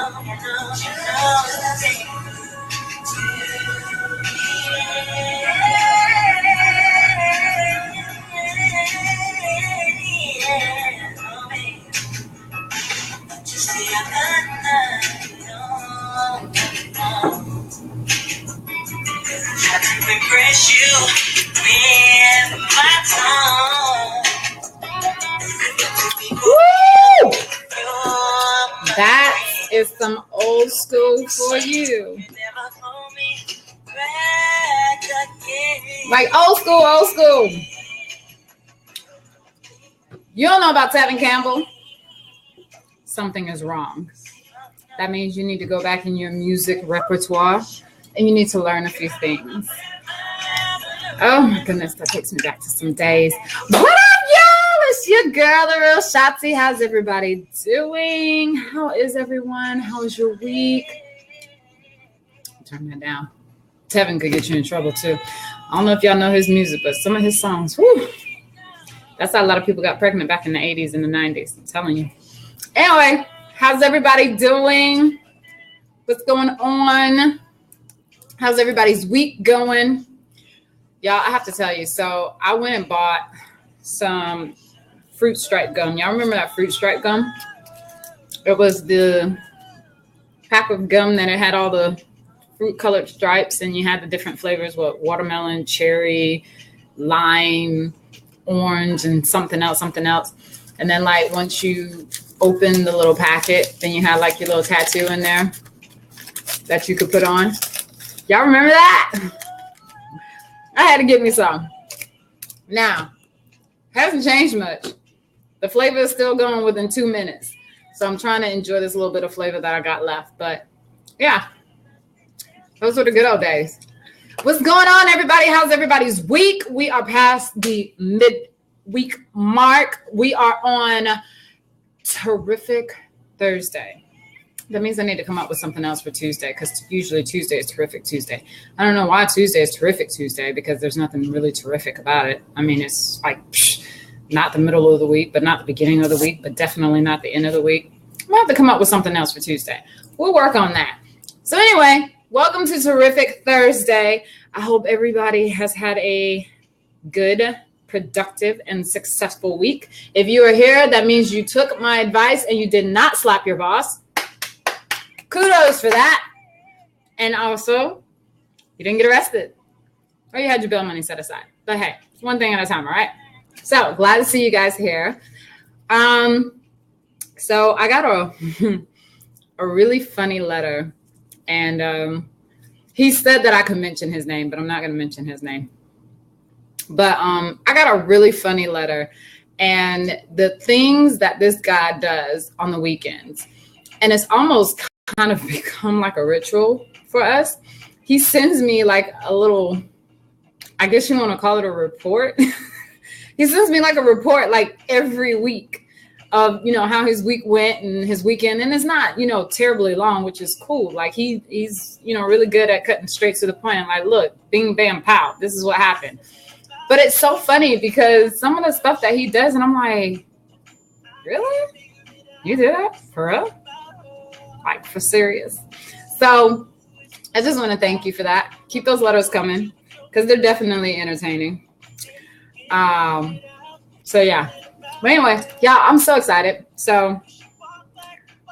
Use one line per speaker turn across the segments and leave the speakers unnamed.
Impress you with my tongue. Woo! That is some old school for you. Like old school, old school. You don't know about Tevin Campbell? Something is wrong. That means you need to go back in your music repertoire and you need to learn a few things. Oh my goodness, that takes me back to some days. What up, y'all? It's your girl, theRealShotzie. How's everybody doing? How is everyone? How was your week? Turn that down. Tevin could get you in trouble too. I don't know if y'all know his music, but some of his songs, whew, that's how a lot of people got pregnant back in the 80s and the 90s. I'm telling you. Anyway, how's everybody doing? What's going on? How's everybody's week going? Y'all, I have to tell you. So I went and bought some fruit stripe gum. Y'all remember that fruit stripe gum? It was the pack of gum that it had all the fruit colored stripes and you had the different flavors, what watermelon, cherry, lime, orange, and something else. And then like once you open the little packet, then you had like your little tattoo in there that you could put on. Y'all remember that? I had to get me some. Now, hasn't changed much. The flavor is still going within 2 minutes. So I'm trying to enjoy this little bit of flavor that I got left. But yeah, those were the good old days. What's going on, everybody? How's everybody's week? We are past the midweek mark. We are on Terrific Thursday. That means I need to come up with something else for Tuesday because usually Tuesday is Terrific Tuesday. I don't know why Tuesday is Terrific Tuesday because there's nothing really terrific about it. I mean, it's like not the middle of the week, but not the beginning of the week, but definitely not the end of the week. I'm going to have to come up with something else for Tuesday. We'll work on that. So anyway, welcome to Terrific Thursday. I hope everybody has had a good, productive, and successful week. If you are here, that means you took my advice and you did not slap your boss. Kudos for that. And also, you didn't get arrested. Or you had your bail money set aside. But hey, one thing at a time, all right? So, glad to see you guys here. So, I got a really funny letter. And he said that I could mention his name, but I'm not going to mention his name. But I got a really funny letter. And the things that this guy does on the weekends. And it's almost kind of become like a ritual for us. He sends me like a little, I guess you want to call it a report. He sends me like a report like every week of, you know, how his week went and his weekend. And it's not, you know, terribly long, which is cool. Like he's, you know, really good at cutting straight to the point. Like, look, bing, bam, pow, this is what happened. But it's so funny because some of the stuff that he does, and I'm like, really? You did that? For real? Like, for serious. So I just want to thank you for that. Keep those letters coming because they're definitely entertaining. So yeah. But anyway, yeah, I'm so excited. So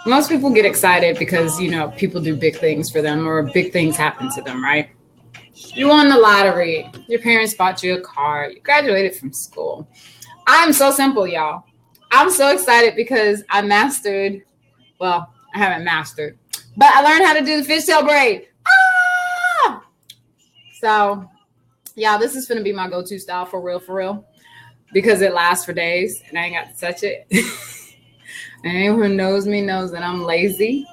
most people get excited because, you know, people do big things for them or big things happen to them, right? You won the lottery. Your parents bought you a car. You graduated from school. I'm so simple, y'all. I'm so excited because I mastered, well, I haven't mastered, but I learned how to do the fishtail braid. Ah! So, yeah, this is going to be my go-to style for real, because it lasts for days and I ain't got to touch it. And anyone who knows me knows that I'm lazy.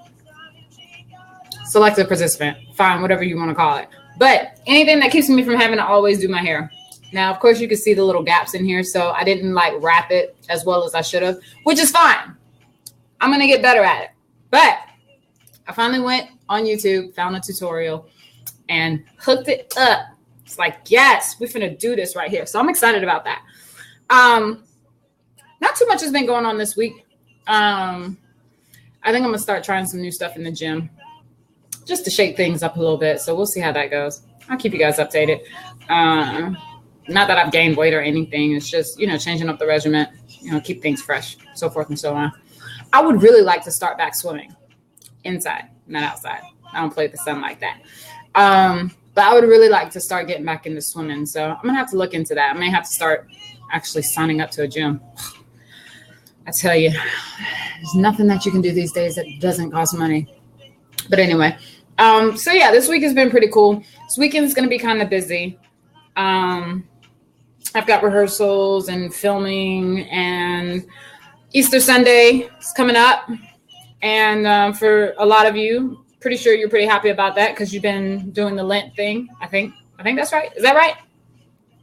Selective participant. Fine, whatever you want to call it. But anything that keeps me from having to always do my hair. Now, of course, you can see the little gaps in here, so I didn't like wrap it as well as I should have, which is fine. I'm going to get better at it. But I finally went on YouTube, found a tutorial, and hooked it up. It's like, yes, we're finna do this right here. So I'm excited about that. Not too much has been going on this week. I I think I'm gonna start trying some new stuff in the gym just to shake things up a little bit. So we'll see how that goes. I'll keep you guys updated. Not that I've gained weight or anything. It's just, changing up the regimen, keep things fresh, so forth and so on. I would really like to start back swimming inside, not outside. I don't play with the sun like that. But I would really like to start getting back into swimming. So I'm going to have to look into that. I may have to start actually signing up to a gym. I tell you, there's nothing that you can do these days that doesn't cost money. But anyway, so yeah, this week has been pretty cool. This weekend is going to be kind of busy. I've got rehearsals and filming, and Easter Sunday is coming up. And for a lot of you, pretty sure you're pretty happy about that because you've been doing the Lent thing. I think that's right. Is that right?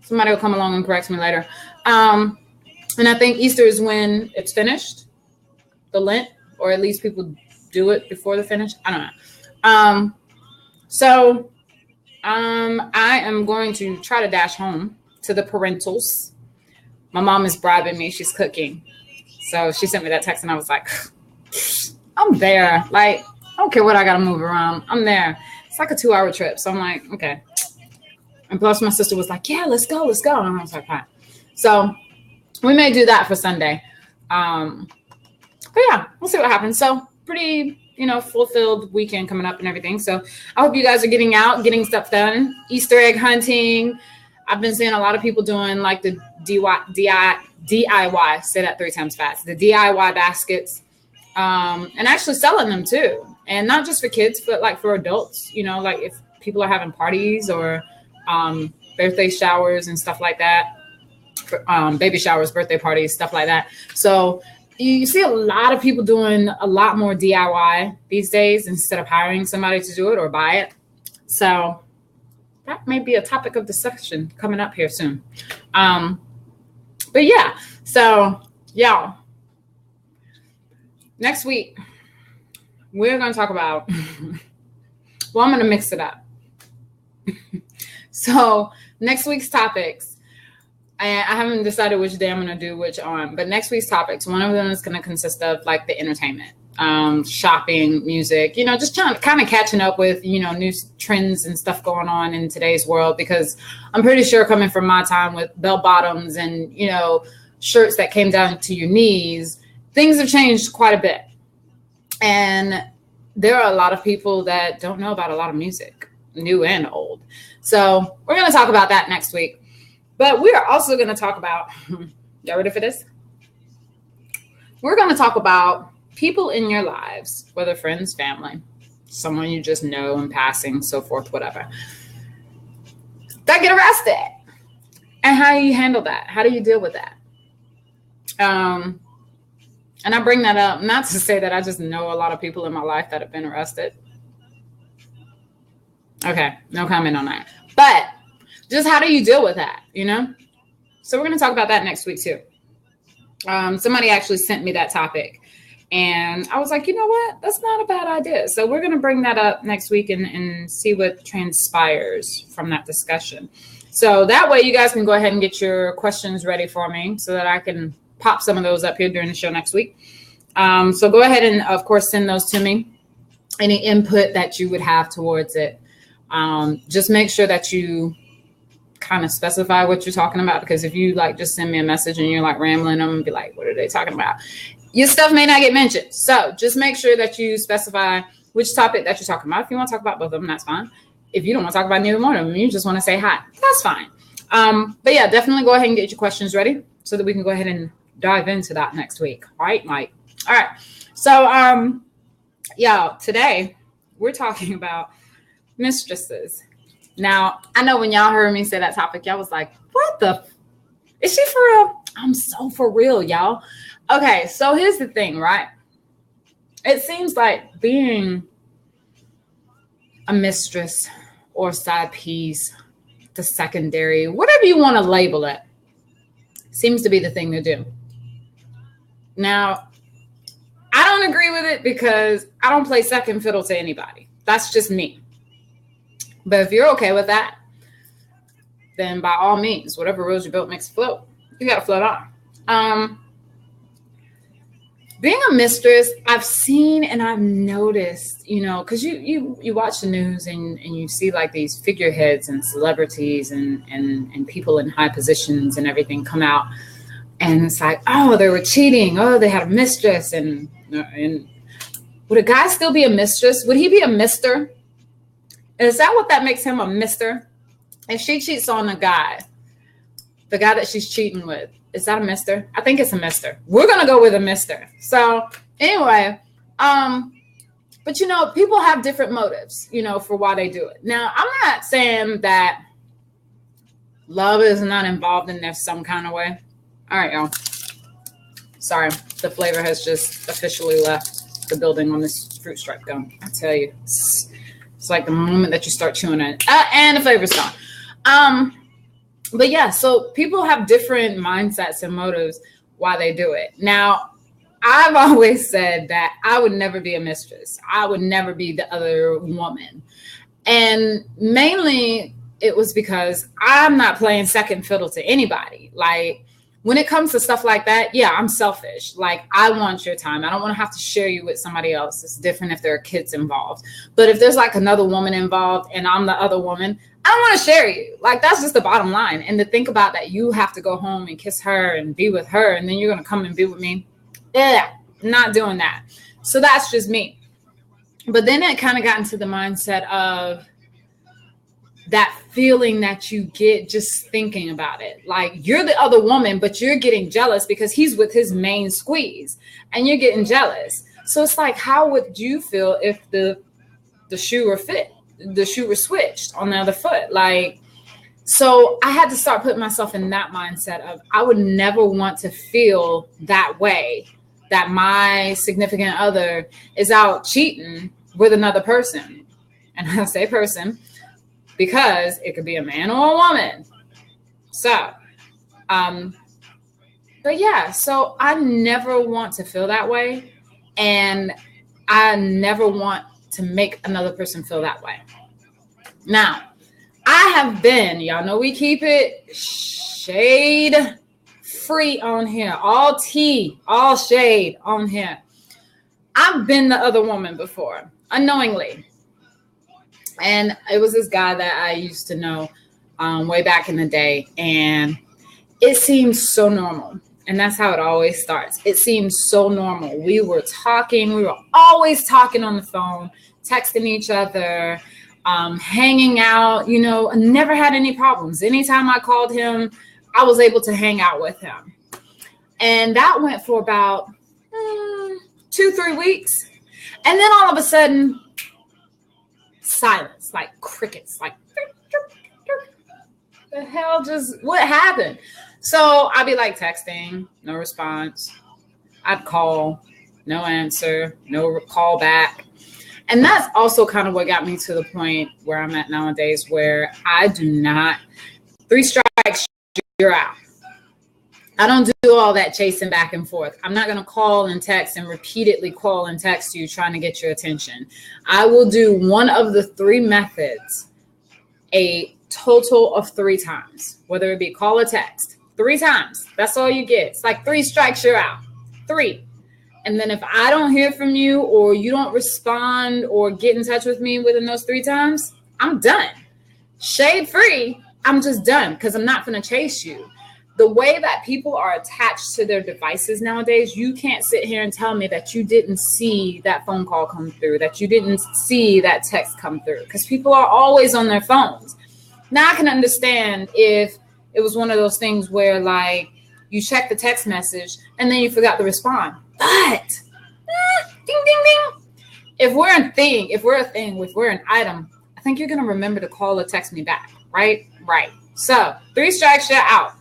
Somebody will come along and correct me later. And I think Easter is when it's finished, the Lent, or at least people do it before the finish. I don't know. So I am going to try to dash home to the parentals. My mom is bribing me. She's cooking. So she sent me that text and I was like, I'm there. Like, I don't care what I got to move around. I'm there. It's like a 2-hour trip. So I'm like, okay. And plus my sister was like, yeah, let's go. And I was like, fine. So we may do that for Sunday. But yeah, we'll see what happens. So pretty, fulfilled weekend coming up and everything. So I hope you guys are getting out, getting stuff done. Easter egg hunting. I've been seeing a lot of people doing like the DIY, say that 3 times fast, the DIY baskets, and actually selling them too. And not just for kids, but like for adults, like if people are having parties or birthday showers and stuff like that, baby showers, birthday parties, stuff like that. So you see a lot of people doing a lot more DIY these days instead of hiring somebody to do it or buy it. So that may be a topic of discussion coming up here soon. But yeah, so y'all, next week, we're going to talk about, well, I'm going to mix it up. So next week's topics, I haven't decided which day I'm going to do which on, but next week's topics, one of them is going to consist of like the entertainment, shopping, music, just kind of catching up with, new trends and stuff going on in today's world, because I'm pretty sure coming from my time with bell bottoms and, shirts that came down to your knees, things have changed quite a bit. And there are a lot of people that don't know about a lot of music, new and old. So we're going to talk about that next week. But we are also going to talk about, y'all ready for this? We're going to talk about people in your lives, whether friends, family, someone you just know in passing, so forth, whatever, that get arrested. And how do you handle that? How do you deal with that? And I bring that up not to say that I just know a lot of people in my life that have been arrested. Okay, no comment on that. But just how do you deal with that, So we're going to talk about that next week too. Somebody actually sent me that topic. And I was like, you know what? That's not a bad idea. So we're going to bring that up next week and see what transpires from that discussion. So that way you guys can go ahead and get your questions ready for me so that I can pop some of those up here during the show next week. So go ahead and, of course, send those to me. Any input that you would have towards it. Just make sure that you kind of specify what you're talking about, because if you just send me a message and you're rambling them and be like, what are they talking about? Your stuff may not get mentioned. So just make sure that you specify which topic that you're talking about. If you want to talk about both of them, that's fine. If you don't want to talk about neither one of them, you just want to say hi, that's fine. But yeah, definitely go ahead and get your questions ready so that we can go ahead and dive into that next week. All right, Mike. All right. So, y'all, today we're talking about mistresses. Now, I know when y'all heard me say that topic, y'all was like, what the? Is she for real? I'm so for real, y'all. Okay, so here's the thing, right? It seems like being a mistress or side piece, the secondary, whatever you want to label it, seems to be the thing to do. Now, I don't agree with it because I don't play second fiddle to anybody. That's just me. But if you're okay with that, then by all means, whatever rules you built makes it float. You got to float on. being a mistress, I've seen and I've noticed, you know, because you watch the news and you see like these figureheads and celebrities and people in high positions and everything come out, and it's like, oh, they were cheating, oh, they had a mistress, and would a guy still be a mistress? Would he be a mister? Is that what that makes him, a mister? If she cheats on the guy that she's cheating with, is that a mister? I think it's a mister. We're going to go with a mister. So anyway, but you know, people have different motives, you know, for why they do it. Now, I'm not saying that love is not involved in there some kind of way. All right, y'all. Sorry, the flavor has just officially left the building on this fruit stripe gum. I tell you, it's like the moment that you start chewing it, and the flavor's gone. But yeah, so people have different mindsets and motives why they do it. Now, I've always said that I would never be a mistress. I would never be the other woman. And mainly it was because I'm not playing second fiddle to anybody. Like, when it comes to stuff like that, yeah, I'm selfish. Like, I want your time. I don't want to have to share you with somebody else. It's different if there are kids involved. But if there's like another woman involved and I'm the other woman, I don't want to share you. Like, that's just the bottom line. And to think about that, you have to go home and kiss her and be with her, and then you're going to come and be with me. Yeah, not doing that. So that's just me. But then it kind of got into the mindset of that feeling that you get just thinking about it. Like, you're the other woman, but you're getting jealous because he's with his main squeeze and you're getting jealous. So it's like, how would you feel if the shoe were the shoe were switched on the other foot? Like, so I had to start putting myself in that mindset of, I would never want to feel that way, that my significant other is out cheating with another person. And I say person because it could be a man or a woman. So, but yeah, so I never want to feel that way. And I never want to make another person feel that way. Now, I have been, y'all know we keep it shade free on here, all tea, all shade on here. I've been the other woman before, unknowingly. And it was this guy that I used to know way back in the day. And it seemed so normal. And that's how it always starts. It seemed so normal. We were talking. We were always talking on the phone, texting each other, hanging out. You know, never had any problems. Anytime I called him, I was able to hang out with him. And that went for about 2-3 weeks. And then all of a sudden, silence, like crickets, like the hell just, what happened? So I'd be like texting, no response. I'd call, no answer, no call back. And that's also kind of what got me to the point where I'm at nowadays, where I do not, 3 strikes, you're out. I don't do all that chasing back and forth. I'm not going to call and text and repeatedly call and text you trying to get your attention. I will do one of the 3 methods a total of 3 times, whether it be call or text. 3 times. That's all you get. It's like 3 strikes, you're out. 3. And then if I don't hear from you or you don't respond or get in touch with me within those 3 times, I'm done. Shade free, I'm just done because I'm not going to chase you. The way that people are attached to their devices nowadays, you can't sit here and tell me that you didn't see that phone call come through, that you didn't see that text come through, because people are always on their phones. Now I can understand if it was one of those things where like you check the text message and then you forgot to respond. But ding, ding, ding. If we're a thing, if we're an item, I think you're going to remember to call or text me back. Right? Right. So 3 strikes, you're out.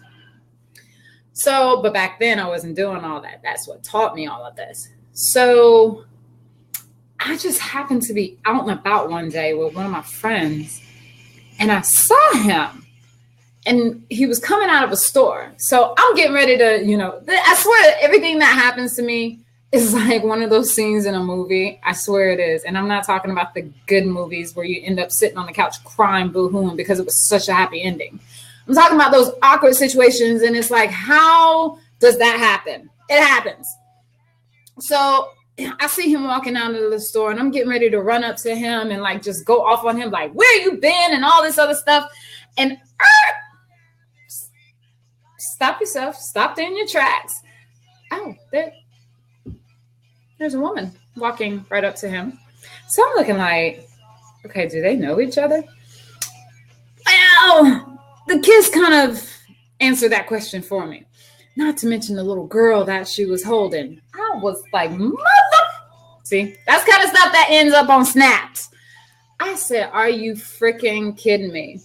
So, but back then I wasn't doing all that. That's what taught me all of this. So I just happened to be out and about one day with one of my friends and I saw him and he was coming out of a store. So I'm getting ready to, you know, I swear everything that happens to me is like one of those scenes in a movie. I swear it is. And I'm not talking about the good movies where you end up sitting on the couch crying, boo-hooing because it was such a happy ending. I'm talking about those awkward situations, and it's like, how does that happen? It happens. So I see him walking out of the store and I'm getting ready to run up to him and like just go off on him like, where you been and all this other stuff. And stop yourself. Stop in your tracks. Oh, there's a woman walking right up to him. So I'm looking like, okay, do they know each other? Well, the kids kind of answered that question for me. Not to mention the little girl that she was holding. I was like, mother. See, that's kind of stuff that ends up on snaps. I said, are you freaking kidding me?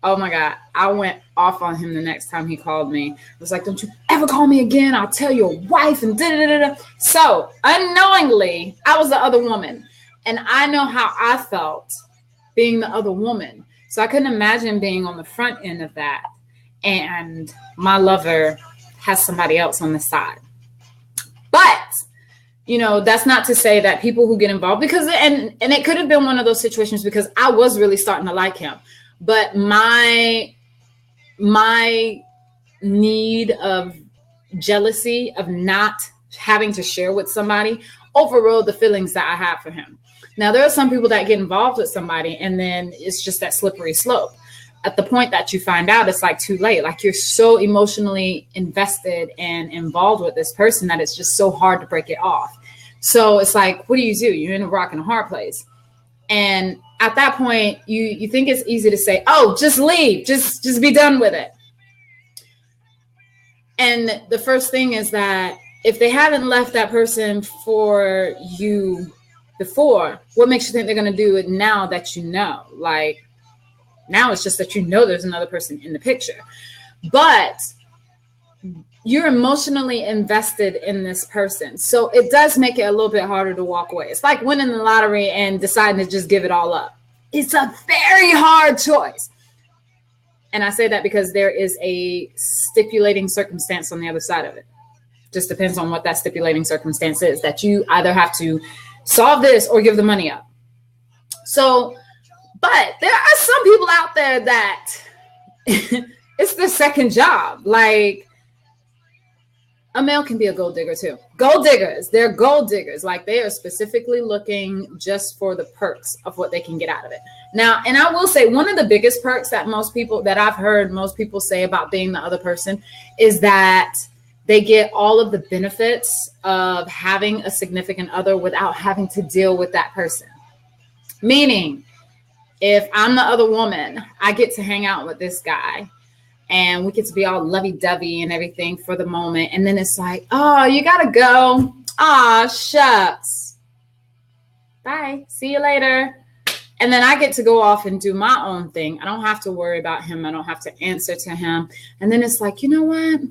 Oh my God. I went off on him the next time he called me. I was like, don't you ever call me again. I'll tell your wife and da-da-da-da. So unknowingly, I was the other woman. And I know how I felt being the other woman. So I couldn't imagine being on the front end of that. And my lover has somebody else on the side. But, you know, that's not to say that people who get involved, because, and it could have been one of those situations because I was really starting to like him. But my need of jealousy of not having to share with somebody overrode the feelings that I had for him. Now, there are some people that get involved with somebody and then it's just that slippery slope. At the point that you find out, it's like too late. Like you're so emotionally invested and involved with this person that it's just so hard to break it off. So it's like, what do? You're in a rock and a hard place. And at that point, you think it's easy to say, oh, just leave, just be done with it. And the first thing is that if they haven't left that person for you before, what makes you think they're going to do it now that you know? Like, now it's just that you know there's another person in the picture. But you're emotionally invested in this person. So it does make it a little bit harder to walk away. It's like winning the lottery and deciding to just give it all up. It's a very hard choice. And I say that because there is a stipulating circumstance on the other side of it. Just depends on what that stipulating circumstance is, that you either have to solve this or give the money up. So, but there are some people out there that it's their second job. Like, a male can be a gold digger too. Gold diggers, they're gold diggers. Like they are specifically looking just for the perks of what they can get out of it. Now, and I will say one of the biggest perks that I've heard most people say about being the other person is that they get all of the benefits of having a significant other without having to deal with that person. Meaning, if I'm the other woman, I get to hang out with this guy. And we get to be all lovey-dovey and everything for the moment. And then it's like, oh, you got to go. Aw, shucks. Bye. See you later. And then I get to go off and do my own thing. I don't have to worry about him. I don't have to answer to him. And then it's like, you know what?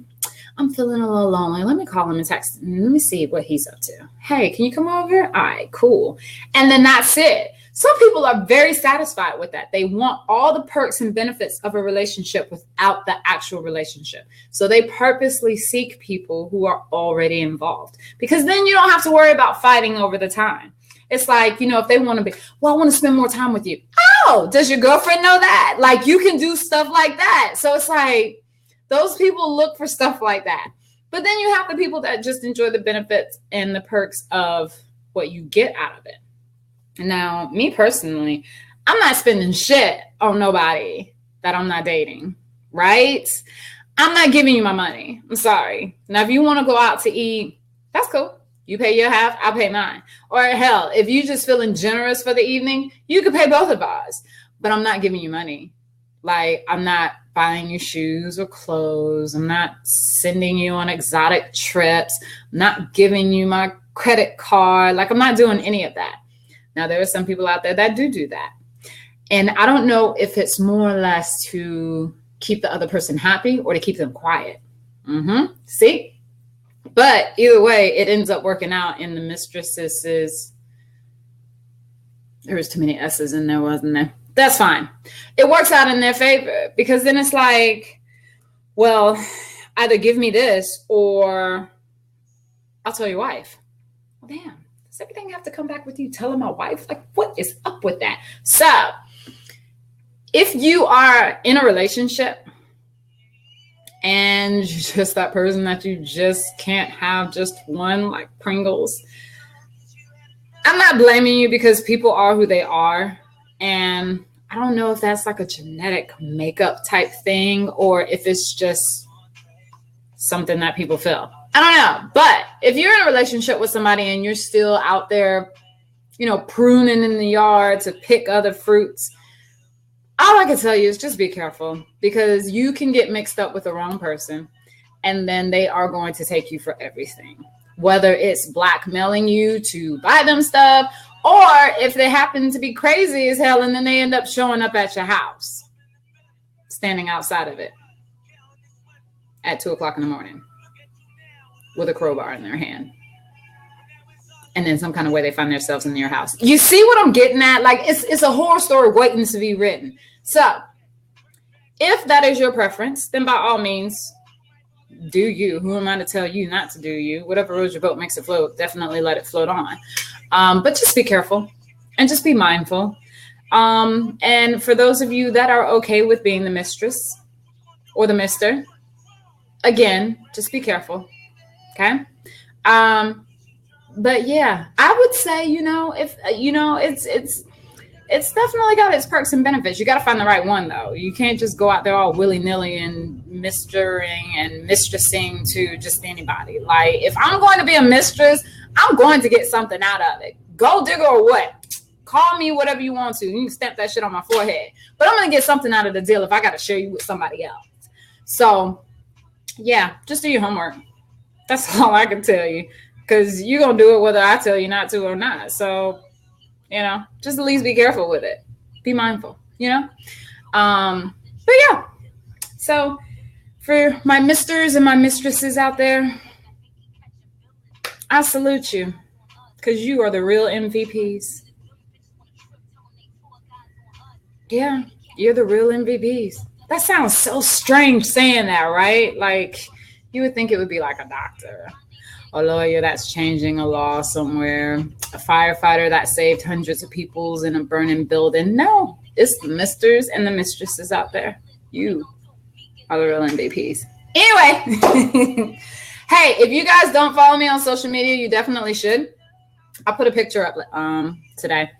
I'm feeling a little lonely. Let me call him and text him. Let me see what he's up to. Hey, can you come over? All right, cool. And then that's it. Some people are very satisfied with that. They want all the perks and benefits of a relationship without the actual relationship. So they purposely seek people who are already involved because then you don't have to worry about fighting over the time. It's like, you know, if they want to be, well, I want to spend more time with you. Oh, does your girlfriend know that? Like you can do stuff like that. So it's like those people look for stuff like that. But then you have the people that just enjoy the benefits and the perks of what you get out of it. Now, me personally, I'm not spending shit on nobody that I'm not dating, right? I'm not giving you my money. I'm sorry. Now, if you want to go out to eat, that's cool. You pay your half, I'll pay mine. Or hell, if you're just feeling generous for the evening, you could pay both of ours. But I'm not giving you money. Like, I'm not buying you shoes or clothes. I'm not sending you on exotic trips. I'm not giving you my credit card. Like, I'm not doing any of that. Now, there are some people out there that do that. And I don't know if it's more or less to keep the other person happy or to keep them quiet. See? But either way, it ends up working out in the Mistresses. There was too many S's in there, wasn't there? That's fine. It works out in their favor because then it's like, well, either give me this or I'll tell your wife. Well, damn. Does everything have to come back with you telling my wife? Like, what is up with that? So if you are in a relationship and you're just that person that you just can't have just one, like Pringles. I'm not blaming you because people are who they are. And I don't know if that's like a genetic makeup type thing or if it's just something that people feel. I don't know. But if you're in a relationship with somebody and you're still out there, you know, pruning in the yard to pick other fruits, all I can tell you is just be careful, because you can get mixed up with the wrong person and then they are going to take you for everything, whether it's blackmailing you to buy them stuff or if they happen to be crazy as hell and then they end up showing up at your house, standing outside of it at 2:00 in the morning with a crowbar in their hand. And then some kind of way they find themselves in your house. You see what I'm getting at? Like it's a horror story waiting to be written. So if that is your preference, then by all means, do you. Who am I to tell you not to do you? Whatever rows your boat makes it float, definitely let it float on. But just be careful and just be mindful. And for those of you that are okay with being the mistress or the mister, again, just be careful. Okay. But yeah, I would say, if it's definitely got its perks and benefits. You got to find the right one though. You can't just go out there all willy-nilly and mistering and mistressing to just anybody. Like if I'm going to be a mistress, I'm going to get something out of it. Gold digger or what? Call me whatever you want to. You can stamp that shit on my forehead. But I'm going to get something out of the deal if I got to share you with somebody else. So yeah, just do your homework. That's all I can tell you. Because you're going to do it whether I tell you not to or not. So, just at least be careful with it. Be mindful, But yeah. So for my misters and my mistresses out there, I salute you. Because you are the real MVPs. Yeah, you're the real MVPs. That sounds so strange saying that, right? Like you would think it would be like a doctor, a lawyer that's changing a law somewhere, a firefighter that saved hundreds of people in a burning building. No, it's the misters and the mistresses out there. You are the real MVPs. Anyway, hey, if you guys don't follow me on social media, you definitely should. I put a picture up today.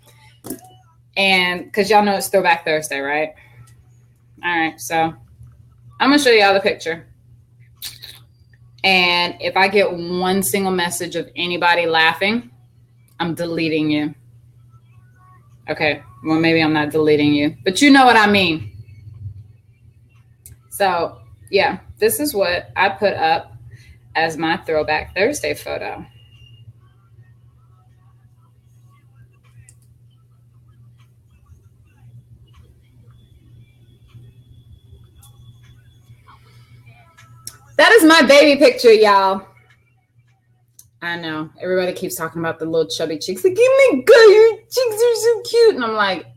And because y'all know it's Throwback Thursday, right? All right, so I'm going to show y'all the picture. And if I get one single message of anybody laughing, I'm deleting you. Okay, well, maybe I'm not deleting you, but you know what I mean. So, yeah, this is what I put up as my Throwback Thursday photo. That is my baby picture, y'all. I know. Everybody keeps talking about the little chubby cheeks. Like, give me good. Your cheeks are so cute. And I'm like,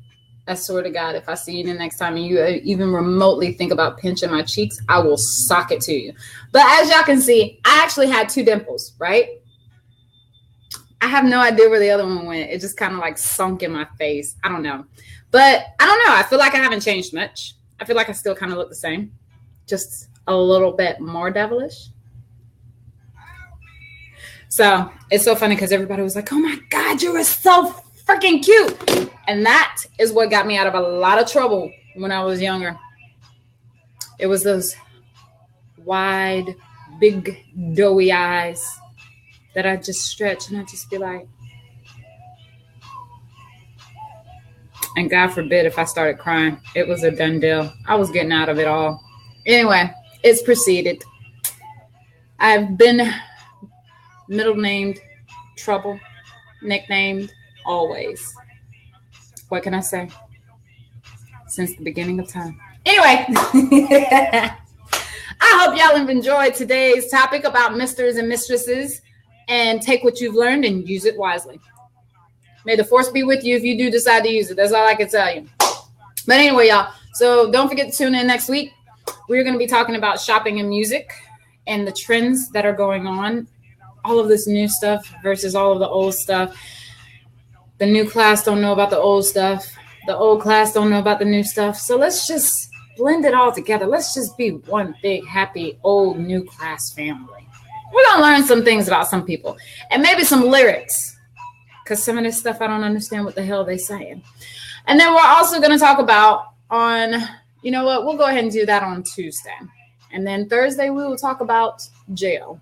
I swear to God, if I see you the next time and you even remotely think about pinching my cheeks, I will sock it to you. But as y'all can see, I actually had 2 dimples, right? I have no idea where the other one went. It just kind of like sunk in my face. I don't know. But I don't know. I feel like I haven't changed much. I feel like I still kind of look the same. Just a little bit more devilish. So it's so funny because everybody was like, oh my God, you were so freaking cute. And that is what got me out of a lot of trouble when I was younger. It was those wide, big, doughy eyes that I just stretch and I just be like, and God forbid if I started crying, it was a done deal. I was getting out of it all. Anyway, it's proceeded. I've been middle named Trouble, nicknamed Always. What can I say? Since the beginning of time. Anyway, I hope y'all have enjoyed today's topic about misters and mistresses, and take what you've learned and use it wisely. May the force be with you if you do decide to use it. That's all I can tell you. But anyway, y'all, so don't forget to tune in next week. We're going to be talking about shopping and music and the trends that are going on. All of this new stuff versus all of the old stuff. The new class don't know about the old stuff. The old class don't know about the new stuff. So let's just blend it all together. Let's just be one big, happy, old, new class family. We're going to learn some things about some people and maybe some lyrics, because some of this stuff I don't understand what the hell they're saying. And then we're also going to talk about you know what, we'll go ahead and do that on Tuesday. And then Thursday, we will talk about jail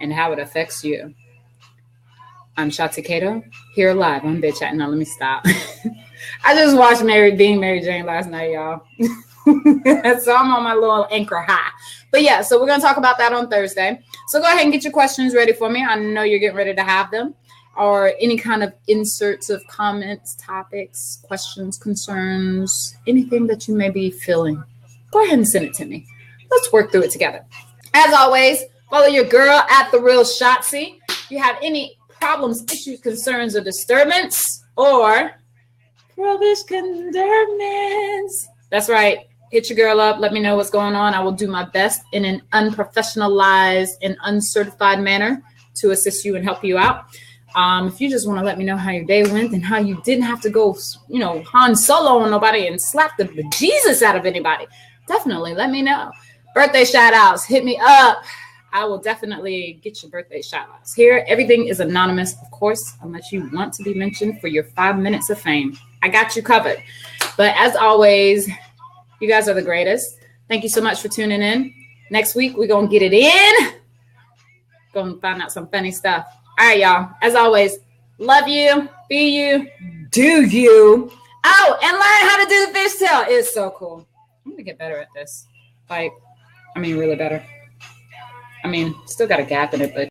and how it affects you. I'm Shotzie Cato, here live on Bitch Chat. Now let me stop. I just watched Being Mary Jane last night, y'all. So I'm on my little anchor high. But yeah, so we're going to talk about that on Thursday. So go ahead and get your questions ready for me. I know you're getting ready to have them. Or any kind of inserts of comments, topics, questions, concerns, anything that you may be feeling. Go ahead and send it to me. Let's work through it together. As always, follow your girl at theRealShotzie. If you have any problems, issues, concerns, or disturbance, or rubbish condemnments. That's right. Hit your girl up. Let me know what's going on. I will do my best in an unprofessionalized and uncertified manner to assist you and help you out. If you just want to let me know how your day went and how you didn't have to go, Han Solo on nobody and slap the bejesus out of anybody, definitely let me know. Birthday shout outs, hit me up. I will definitely get your birthday shout outs. Here, everything is anonymous, of course, unless you want to be mentioned for your 5 minutes of fame. I got you covered. But as always, you guys are the greatest. Thank you so much for tuning in. Next week, we're going to get it in. Going to find out some funny stuff. All right, y'all. As always, love you, be you, do you. Oh, and learn how to do the fishtail. It's so cool. I'm going to get better at this. Really better. Still got a gap in it, but